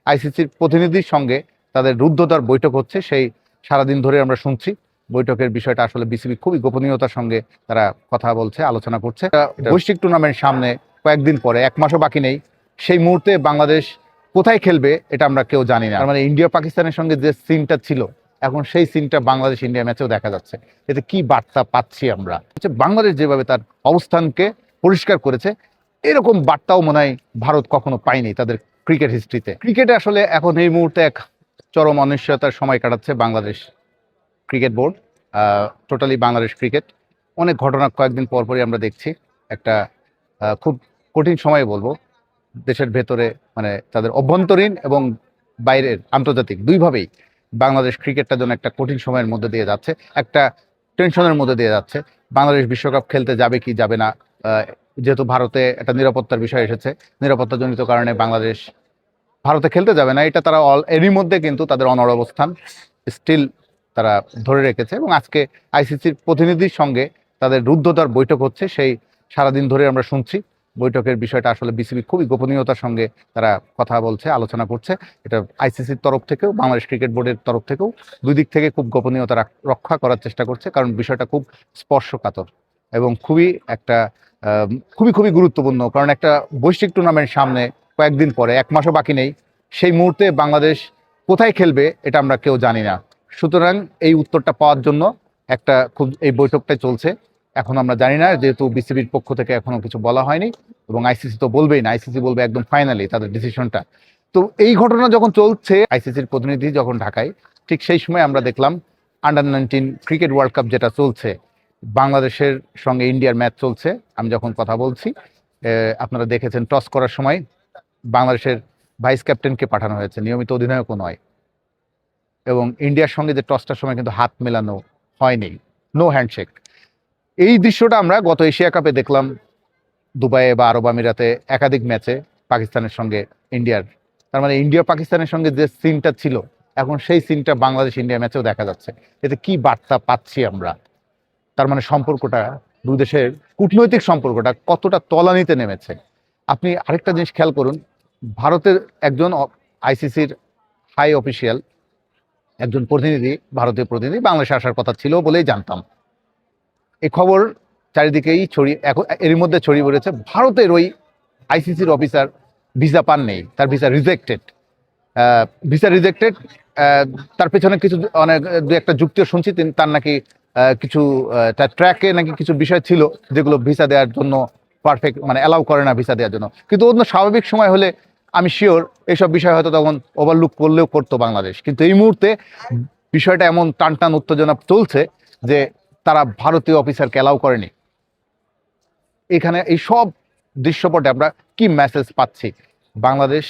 আইসিসির প্রতিনিধির সঙ্গে তাদের রুদ্ধদ্বার বৈঠক হচ্ছে, সেই সারাদিন ধরে আমরা শুনছি। বৈঠকের বিষয়টা আসলে বিসিবি খুবই গোপনীয়তার সঙ্গে তারা কথা বলছে, আলোচনা করছে। বৈশ্বিক টুর্নামেন্ট সামনে কয়েকদিন পরে, 1 মাসও বাকি নেই। সেই মুহূর্তে বাংলাদেশ কোথায় খেলবে এটা আমরা কেউ জানি না। মানে ইন্ডিয়া পাকিস্তানের সঙ্গে যে সিনটা ছিল, এখন সেই সিনটা বাংলাদেশ ইন্ডিয়া ম্যাচেও দেখা যাচ্ছে। এতে কি বার্তা পাচ্ছি আমরা? বাংলাদেশ যেভাবে তার অবস্থানকে পরিষ্কার করেছে, এরকম বার্তাও মনে হয় ভারত কখনো পায়নি তাদের ক্রিকেট হিস্ট্রিতে। ক্রিকেটে আসলে এখন এই মুহূর্তে এক চরম অনিশ্চয়তার সময় কাটাচ্ছে Bangladesh cricket board, totally Bangladesh cricket. অনেক ঘটনা কয়েকদিন পরপরই আমরা দেখছি। একটা খুব কঠিন সময় বলবো, দেশের ভেতরে মানে তাদের অভ্যন্তরীণ এবং বাইরের আন্তর্জাতিক দুইভাবেই বাংলাদেশ ক্রিকেটটা যেন একটা কঠিন সময়ের মধ্যে দিয়ে যাচ্ছে, একটা টেনশনের মধ্যে দিয়ে যাচ্ছে। বাংলাদেশ বিশ্বকাপ খেলতে যাবে কি যাবে না, যেহেতু ভারতে একটা নিরাপত্তার বিষয় এসেছে, নিরাপত্তাজনিত কারণে বাংলাদেশ ভারতে খেলতে যাবে না, এটা তারা এরই মধ্যে কিন্তু তাদের অনড় অবস্থান স্টিল তারা ধরে রেখেছে। এবং আজকে আইসিসির প্রতিনিধির সঙ্গে তাদের রুদ্ধদ্বার বৈঠক হচ্ছে, সেই সারাদিন ধরে আমরা শুনছি। বৈঠকের বিষয়টা আসলে বিসিবি খুবই গোপনীয়তার সঙ্গে তারা কথা বলছে, আলোচনা করছে। এটা আইসিসির তরফ থেকেও, বাংলাদেশ ক্রিকেট বোর্ডের তরফ থেকেও দুই দিক থেকে খুব গোপনীয়তা রক্ষা করার চেষ্টা করছে, কারণ বিষয়টা খুব স্পর্শকাতর এবং খুবই একটা খুবই খুবই গুরুত্বপূর্ণ। কারণ একটা বৈশ্বিক টুর্নামেন্ট সামনে কয়েকদিন পরে, 1 মাসও বাকি নেই। সেই মুহূর্তে বাংলাদেশ কোথায় খেলবে এটা আমরা কেউ জানি না। সুতরাং এই উত্তরটা পাওয়ার জন্য একটা খুব এই বৈঠকটাই চলছে। এখন আমরা জানি না, যেহেতু বিসিবির পক্ষ থেকে এখনো কিছু বলা হয়নি এবং আইসিসি তো বলবেই না, আইসিসি বলবে একদম ফাইনালি তাদের ডিসিশনটা। তো এই ঘটনা যখন চলছে, আইসিসির প্রতিনিধি যখন ঢাকায়, ঠিক সেই সময় আমরা দেখলাম আন্ডার-19 ক্রিকেট ওয়ার্ল্ড কাপ যেটা চলছে, বাংলাদেশের সঙ্গে ইন্ডিয়ার ম্যাচ চলছে। আমি যখন কথা বলছি, আপনারা দেখেছেন টস করার সময় বাংলাদেশের ভাইস ক্যাপ্টেনকে পাঠানো হয়েছে, নিয়মিত অধিনায়কও নয়। এবং ইন্ডিয়ার সঙ্গে যে টসটার সময় কিন্তু হাত মেলানো হয়নি, নো হ্যান্ডশেক। এই দৃশ্যটা আমরা গত এশিয়া কাপে দেখলাম দুবাইয়ে বা আরব আমিরাতে একাধিক ম্যাচে পাকিস্তানের সঙ্গে ইন্ডিয়ার। তার মানে ইন্ডিয়া পাকিস্তানের সঙ্গে যে সিনটা ছিল, এখন সেই সিনটা বাংলাদেশ ইন্ডিয়া ম্যাচেও দেখা যাচ্ছে। এতে কি বার্তা পাচ্ছি আমরা? তার মানে সম্পর্কটা, দুই দেশের কূটনৈতিক সম্পর্কটা কতটা তলানিতে নেমেছে। আপনি আরেকটা জিনিস খেয়াল করুন, ভারতের একজন আইসিসির হাই অফিসিয়াল, একজন প্রতিনিধি, ভারতীয় প্রতিনিধি বাংলাদেশে আসার কথা ছিল বলেই জানতাম। এই খবর চারিদিকেই এরই মধ্যে ছড়িয়ে পড়েছে। ভারতের ওই আইসিসির অফিসার ভিসা পান নেই, তার ভিসা রিজেক্টেড। তার পেছনে কিছু অনেক দু একটা যুক্তিও শুনছি, তার নাকি কিছু তার ট্র্যাকে নাকি কিছু বিষয় ছিল যেগুলো ভিসা দেওয়ার জন্য পারফেক্ট, মানে অ্যালাউ করে না ভিসা দেওয়ার জন্য। কিন্তু অন্য স্বাভাবিক সময় হলে আমি শিওর এইসব বিষয় হয়তো তখন ওভারলুক করলেও করতো বাংলাদেশ। কিন্তু এই মুহূর্তে বিষয়টা এমন টান টান উত্তেজনা চলছে যে তারা ভারতীয় অফিসারকে অ্যালাউ করেনি। এখানে এই সব দৃশ্যপটে আমরা কি মেসেজ পাচ্ছি? বাংলাদেশ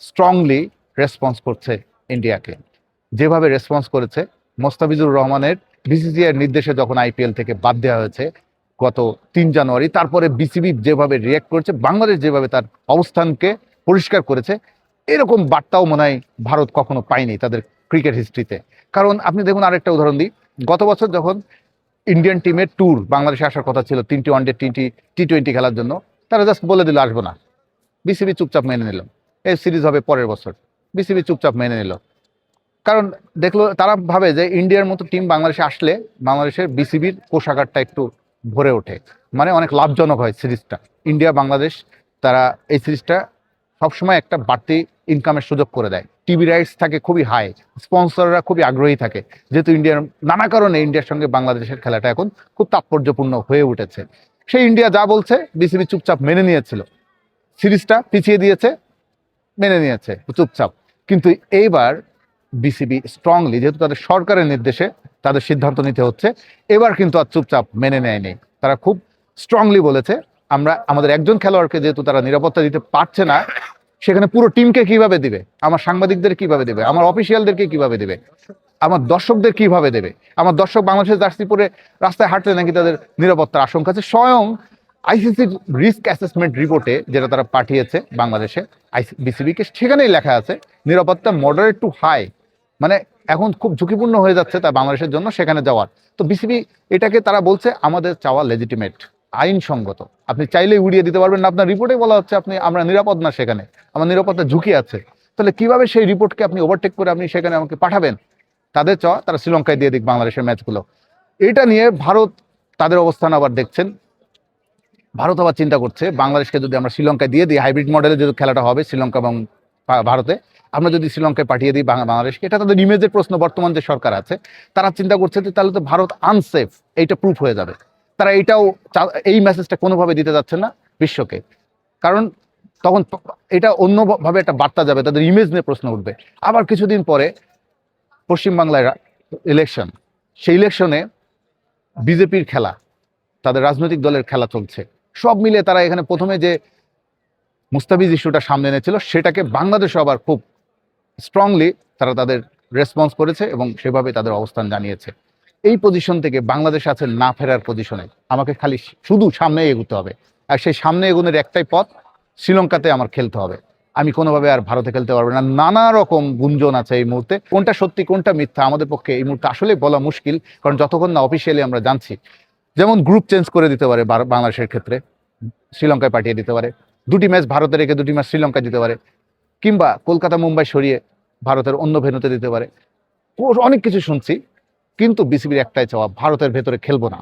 স্ট্রংলি রেসপন্স করছে ইন্ডিয়াকে। যেভাবে রেসপন্স করেছে, মোস্তাফিজুর রহমানের বিসিসিআই এর নির্দেশে যখন আইপিএল থেকে বাদ দেওয়া হয়েছে গত 3 জানুয়ারি, তারপরে বিসিবি যেভাবে রিয়্যাক্ট করেছে, বাংলাদেশ যেভাবে তার অবস্থানকে পরিষ্কার করেছে, এরকম বার্তাও মনে হয় ভারত কখনো পায়নি তাদের ক্রিকেট হিস্ট্রিতে। কারণ আপনি দেখুন, আরেকটা উদাহরণ দিই, গত বছর যখন ইন্ডিয়ান টিমের ট্যুর বাংলাদেশে আসার কথা ছিল 3টি ওয়ানডে টি20 খেলার জন্য, তারা জাস্ট বলে দিল আসবো না। বিসিবি চুপচাপ মেনে নিল। এই সিরিজ হবে পরের বছর, বিসিবি চুপচাপ মেনে নিল। কারণ দেখলো, তারা ভাবে যে ইন্ডিয়ার মতো টিম বাংলাদেশে আসলে বাংলাদেশের বিসিবির কোষাগারটা একটু ভরে ওঠে, মানে অনেক লাভজনক হয় সিরিজটা। ইন্ডিয়া বাংলাদেশ, তারা এই সিরিজটা সবসময় একটা বাড়তি ইনকামের সুযোগ করে দেয়। টিভি রাইটস থাকে খুবই হাই, স্পন্সররা খুবই আগ্রহী থাকে, যেহেতু ইন্ডিয়ার নানা কারণে ইন্ডিয়ার সঙ্গে বাংলাদেশের খেলাটা এখন খুব তাৎপর্যপূর্ণ হয়ে উঠেছে। সেই ইন্ডিয়া যা বলছে বিসিবি চুপচাপ মেনে নিয়েছিল, সিরিজটা পিছিয়ে দিয়েছে, মেনে নিয়েছে চুপচাপ। কিন্তু এইবার বিসিবি স্ট্রংলি, যেহেতু তাদের সরকারের নির্দেশে তাদের সিদ্ধান্ত নিতে হচ্ছে, এবার কিন্তু আর চুপচাপ মেনে নেয়নি। তারা খুব স্ট্রংলি বলেছে, আমরা আমাদের একজন খেলোয়াড়কে যেহেতু তারা নিরাপত্তা দিতে পারছে না, সেখানে পুরো টিমকে কিভাবে দিবে, আমার সাংবাদিকদের কিভাবে দেবে, আমার অফিসিয়ালদেরকে কিভাবে দেবে, আমার দর্শকদের কিভাবে দেবে। আমার দর্শক বাংলাদেশের জার্সি পরে রাস্তায় হাঁটলে নাকি তাদের নিরাপত্তার আশঙ্কা আছে। স্বয়ং আইসিসির রিস্ক অ্যাসেসমেন্ট রিপোর্টে যেটা তারা পাঠিয়েছে বাংলাদেশে বিসিবিকে, সেখানেই লেখা আছে নিরাপত্তা মডারেট টু হাই, মানে এখন খুব ঝুঁকিপূর্ণ হয়ে যাচ্ছে তা বাংলাদেশের জন্য সেখানে যাওয়ার। তো বিসিবি এটাকে তারা বলছে আমাদের চাওয়া লেজিটিমেট, আইনসঙ্গত, আপনি চাইলেই উড়িয়ে দিতে পারবেন না। আপনার রিপোর্টে বলা হচ্ছে আমরা নিরাপদ না, সেখানে আমার নিরাপত্তা ঝুঁকি আছে। তাহলে কিভাবে সেই রিপোর্টকে আপনি ওভারটেক করে আপনি সেখানে আমাকে পাঠাবেন? তাদের চাওয়া তারা শ্রীলঙ্কায় দিয়ে দিক বাংলাদেশের ম্যাচগুলো। এটা নিয়ে ভারত তাদের অবস্থান আবার দেখছেন। ভারত আবার চিন্তা করছে বাংলাদেশকে যদি আমরা শ্রীলঙ্কায় দিয়ে দিই, হাইব্রিড মডেলে যদি খেলাটা হবে শ্রীলঙ্কা এবং ভারতে, আমরা যদি শ্রীলঙ্কায় পাঠিয়ে দিই বাংলাদেশকে, এটা তাদের ইমেজের প্রশ্ন। বর্তমান যে সরকার আছে তারা চিন্তা করছে যে তাহলে তো ভারত আনসেফ, এইটা প্রুফ হয়ে যাবে। তারা এটাও এই মেসেজটা কোনোভাবে দিতে যাচ্ছে না বিশ্বকে, কারণ তখন এটা অন্যভাবে একটা বার্তা যাবে, তাদের ইমেজ নিয়ে প্রশ্ন উঠবে। আবার কিছুদিন পরে পশ্চিমবাংলায় ইলেকশন, সেই ইলেকশনে বিজেপির খেলা, তাদের রাজনৈতিক দলের খেলা চলছে। সব মিলে তারা এখানে প্রথমে যে মুস্তাফিজ ইস্যুটা সামনে এনেছিল সেটাকে বাংলাদেশে আবার খুব স্ট্রংলি তারা তাদের রেসপন্স করেছে এবং সেভাবে তাদের অবস্থান জানিয়েছে। এই পজিশন থেকে বাংলাদেশ আছে না ফেরার পজিশনে। আমাকে খালি শুধু সামনে এগোতে হবে, আর সেই সামনে এগোনোর একটাই পথ, শ্রীলঙ্কাতে আমার খেলতে হবে। আমি কোনোভাবে আর ভারতে খেলতে পারবো না। নানা রকম গুঞ্জন আছে এই মুহূর্তে, কোনটা সত্যি কোনটা মিথ্যা আমাদের পক্ষে এই মুহূর্তে আসলে বলা মুশকিল, কারণ যতক্ষণ না অফিসিয়ালি আমরা জানছি। যেমন গ্রুপ চেঞ্জ করে দিতে পারে বাংলাদেশের ক্ষেত্রে, শ্রীলঙ্কায় পাঠিয়ে দিতে পারে, দুটি ম্যাচ ভারতে রেখে দুটি ম্যাচ শ্রীলঙ্কায় দিতে পারে, কিংবা কলকাতা মুম্বাই সরিয়ে ভারতের অন্য ভেন্যুতে দিতে পারে। অনেক কিছু শুনছি, কিন্তু বিসিবির একটাই চাওয়া, ভারতের ভেতরে খেলবো না,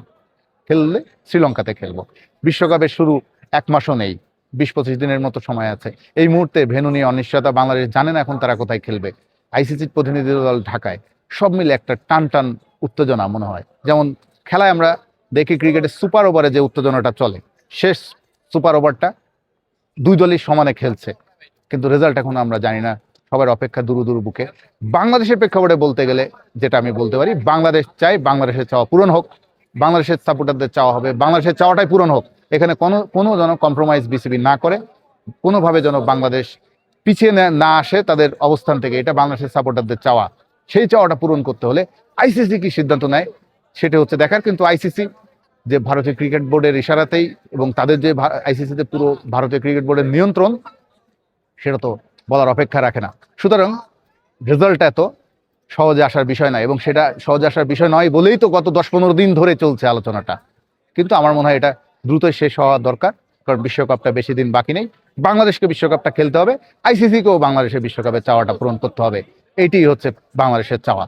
খেললে শ্রীলঙ্কাতে খেলবো। বিশ্বকাপের শুরু 1 মাসও নেই, 20-25 দিনের মতো সময় আছে। এই মুহূর্তে ভেন্যু নিয়ে অনিশ্চয়তা, বাংলাদেশ জানে না এখন তারা কোথায় খেলবে। আইসিসির প্রতিনিধি দল ঢাকায়, সব মিলে একটা টান টান উত্তেজনা মনে হয়। যেমন খেলায় আমরা দেখি ক্রিকেটের সুপার ওভারে যে উত্তেজনাটা চলে, শেষ সুপার ওভারটা দুই দলই সমানে খেলছে, কিন্তু রেজাল্ট এখন আমরা জানি না, সবার অপেক্ষা দুরু দুরু বুকে। বাংলাদেশের প্রেক্ষাপটে বলতে গেলে যেটা আমি বলতে পারি, বাংলাদেশ চাই বাংলাদেশের চাওয়া পূরণ হোক, বাংলাদেশের সাপোর্টারদের চাওয়া হবে বাংলাদেশের চাওয়াটাই পূরণ হোক। এখানে কোনো যেন কম্প্রোমাইজ বিসিবি না করে, কোনোভাবে যেন বাংলাদেশ পিছিয়ে না আসে তাদের অবস্থান থেকে, এটা বাংলাদেশের সাপোর্টারদের চাওয়া। সেই চাওয়াটা পূরণ করতে হলে আইসিসি কি সিদ্ধান্ত নেয় সেটা হচ্ছে দেখার। কিন্তু আইসিসি যে ভারতীয় ক্রিকেট বোর্ডের ইশারাতেই, এবং তাদের যে আইসিসিতে পুরো ভারতীয় ক্রিকেট বোর্ডের নিয়ন্ত্রণ, সেটা তো বলার অপেক্ষা রাখে না। সুতরাং রেজাল্ট এত সহজে আসার বিষয় নয়, এবং সেটা সহজে আসার বিষয় নয় বলেই তো গত 10-15 দিন ধরে চলছে আলোচনাটা। কিন্তু আমার মনে হয় এটা দ্রুতই শেষ হওয়া দরকার, কারণ বিশ্বকাপটা বেশি দিন বাকি নেই। বাংলাদেশকে বিশ্বকাপটা খেলতে হবে, আইসিসিকেও বাংলাদেশের বিশ্বকাপে চাওয়াটা পূরণ করতে হবে। এইটি হচ্ছে বাংলাদেশের চাওয়া।